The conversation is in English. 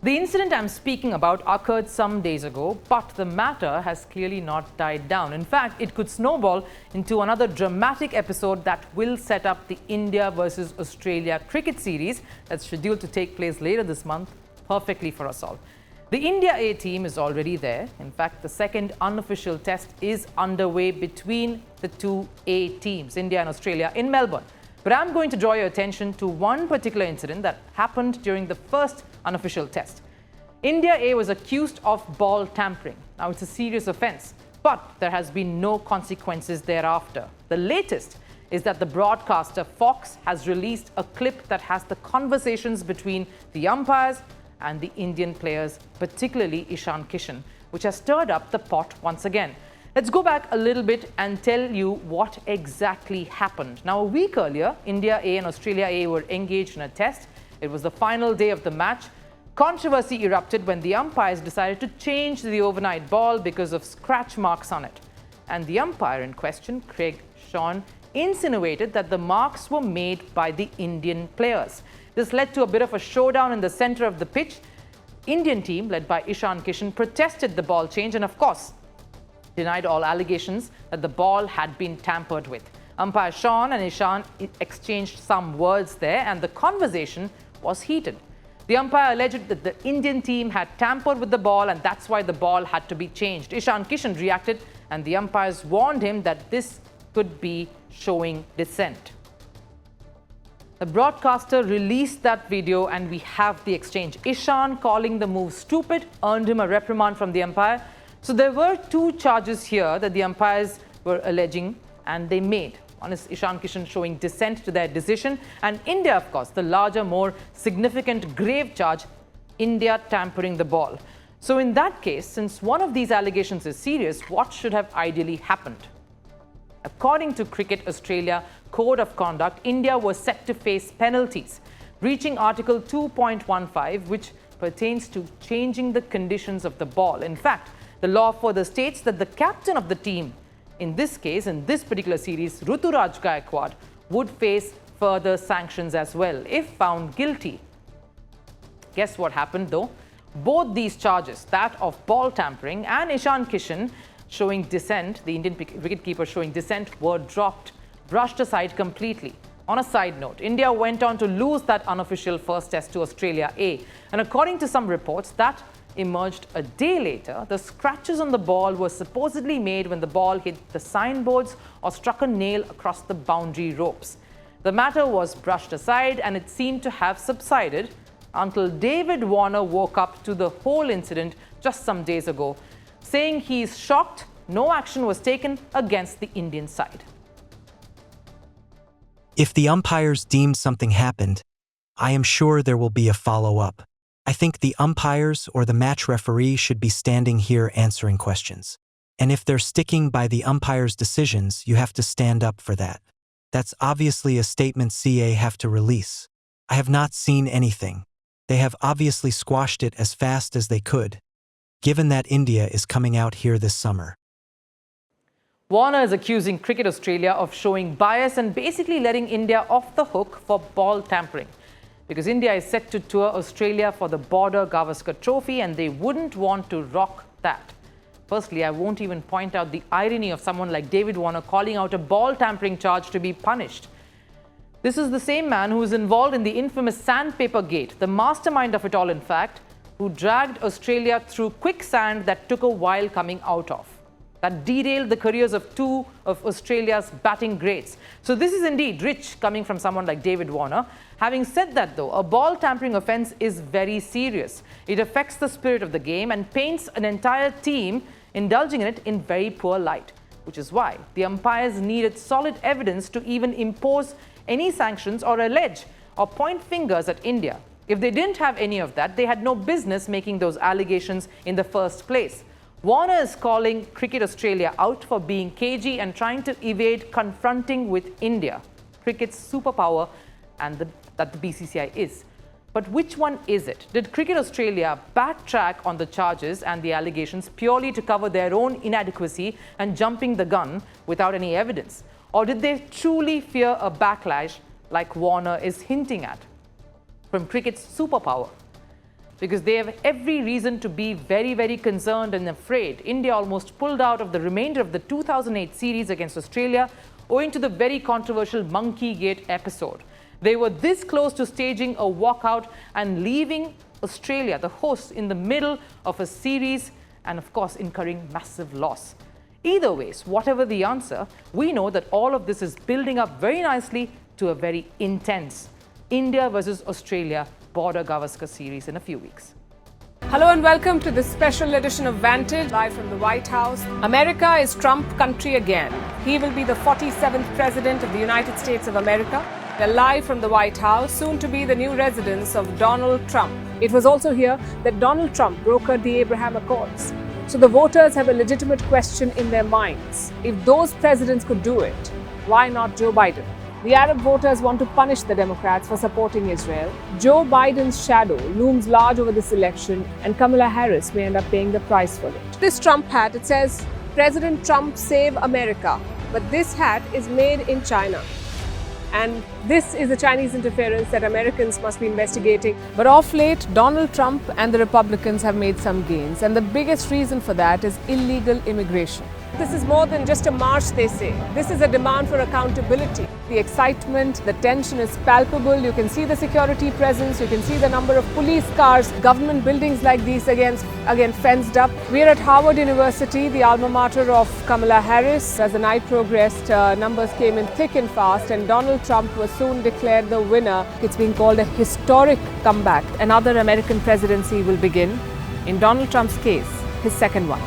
The incident I'm speaking about occurred some days ago, but the matter has clearly not died down. In fact, it could snowball into another dramatic episode that will set up the India versus Australia cricket series that's scheduled to take place later this month perfectly for us all. The India A team is already there. In fact, the second unofficial test is underway between the two A teams, India and Australia, in Melbourne. But I'm going to draw your attention to one particular incident that happened during the first unofficial test. India A was accused of ball tampering. Now, it's a serious offence, but there has been no consequences thereafter. The latest is that the broadcaster Fox has released a clip that has the conversations between the umpires and the Indian players, particularly Ishan Kishan, which has stirred up the pot once again. Let's go back a little bit and tell you what exactly happened. Now, a week earlier, India A and Australia A were engaged in a test. It was the final day of the match. Controversy erupted when the umpires decided to change the overnight ball because of scratch marks on it. And the umpire in question, Craig Shawn, insinuated that the marks were made by the Indian players. This led to a bit of a showdown in the center of the pitch. Indian team, led by Ishan Kishan, protested the ball change and, of course, denied all allegations that the ball had been tampered with. Umpire Shawn and Ishan exchanged some words there, and the conversation was heated. The umpire alleged that the Indian team had tampered with the ball, and that's why the ball had to be changed. Ishan Kishan reacted, and the umpires warned him that this could be showing dissent. The broadcaster released that video, and we have the exchange. Ishan, calling the move stupid, earned him a reprimand from the umpire. So there were two charges here that the umpires were alleging, and they made. One is Ishan Kishan showing dissent to their decision, and India, of course, the larger, more significant, grave charge, India tampering the ball. So in that case, since one of these allegations is serious, what should have ideally happened? According to Cricket Australia Code of Conduct, India was set to face penalties, breaching Article 2.15, which pertains to changing the conditions of the ball. In fact, the law further states that the captain of the team, in this case, in this particular series, Ruturaj Gaikwad, would face further sanctions as well if found guilty. Guess what happened though? Both these charges, that of ball tampering and Ishan Kishan showing dissent, the Indian wicketkeeper showing dissent, were dropped, brushed aside completely. On a side note, India went on to lose that unofficial first test to Australia A. And according to some reports, that emerged a day later. The scratches on the ball were supposedly made when the ball hit the signboards or struck a nail across the boundary ropes. The matter was brushed aside, and it seemed to have subsided until David Warner woke up to the whole incident just some days ago, saying he's shocked no action was taken against the Indian side. If the umpires deemed something happened, I am sure there will be a follow-up. I think the umpires or the match referee should be standing here answering questions. And if they're sticking by the umpire's decisions, you have to stand up for that. That's obviously a statement CA have to release. I have not seen anything. They have obviously squashed it as fast as they could, given that India is coming out here this summer. Warner is accusing Cricket Australia of showing bias and basically letting India off the hook for ball tampering, because India is set to tour Australia for the Border-Gavaskar Trophy, and they wouldn't want to rock that. Firstly, I won't even point out the irony of someone like David Warner calling out a ball tampering charge to be punished. This is the same man who is involved in the infamous sandpaper gate, the mastermind of it all, in fact, who dragged Australia through quicksand that took a while coming out of. That derailed the careers of two of Australia's batting greats. So this is indeed rich coming from someone like David Warner. Having said that though, a ball tampering offence is very serious. It affects the spirit of the game and paints an entire team indulging in it in very poor light, which is why the umpires needed solid evidence to even impose any sanctions or allege or point fingers at India. If they didn't have any of that, they had no business making those allegations in the first place. Warner is calling Cricket Australia out for being cagey and trying to evade confronting with India, cricket's superpower, and that the BCCI is. But which one is it? Did Cricket Australia backtrack on the charges and the allegations purely to cover their own inadequacy and jumping the gun without any evidence? Or did they truly fear a backlash like Warner is hinting at from cricket's superpower? because they have every reason to be very, very concerned and afraid. India almost pulled out of the remainder of the 2008 series against Australia owing to the very controversial Monkey Gate episode. They were this close to staging a walkout and leaving Australia, the hosts, in the middle of a series and, of course, incurring massive loss. Either ways, whatever the answer, we know that all of this is building up very nicely to a very intense India versus Australia Border-Gavaskar series in a few weeks. Hello and welcome to this special edition of Vantage, live from the White House. America is Trump country again. He will be the 47th President of the United States of America. They're live from the White House, soon to be the new residence of Donald Trump. It was also here that Donald Trump brokered the Abraham Accords. So the voters have a legitimate question in their minds. If those presidents could do it, why not Joe Biden? The Arab voters want to punish the Democrats for supporting Israel. Joe Biden's shadow looms large over this election, and Kamala Harris may end up paying the price for it. This Trump hat, it says, President Trump save America. But this hat is made in China. And this is the Chinese interference that Americans must be investigating. But of late, Donald Trump and the Republicans have made some gains. And the biggest reason for that is illegal immigration. This is more than just a march, they say. This is a demand for accountability. The excitement, the tension is palpable. You can see the security presence. You can see the number of police cars, government buildings like these again fenced up. We're at Harvard University, the alma mater of Kamala Harris. As the night progressed, numbers came in thick and fast, and Donald Trump was soon declared the winner. It's being called a historic comeback. Another American presidency will begin. In Donald Trump's case, his second one.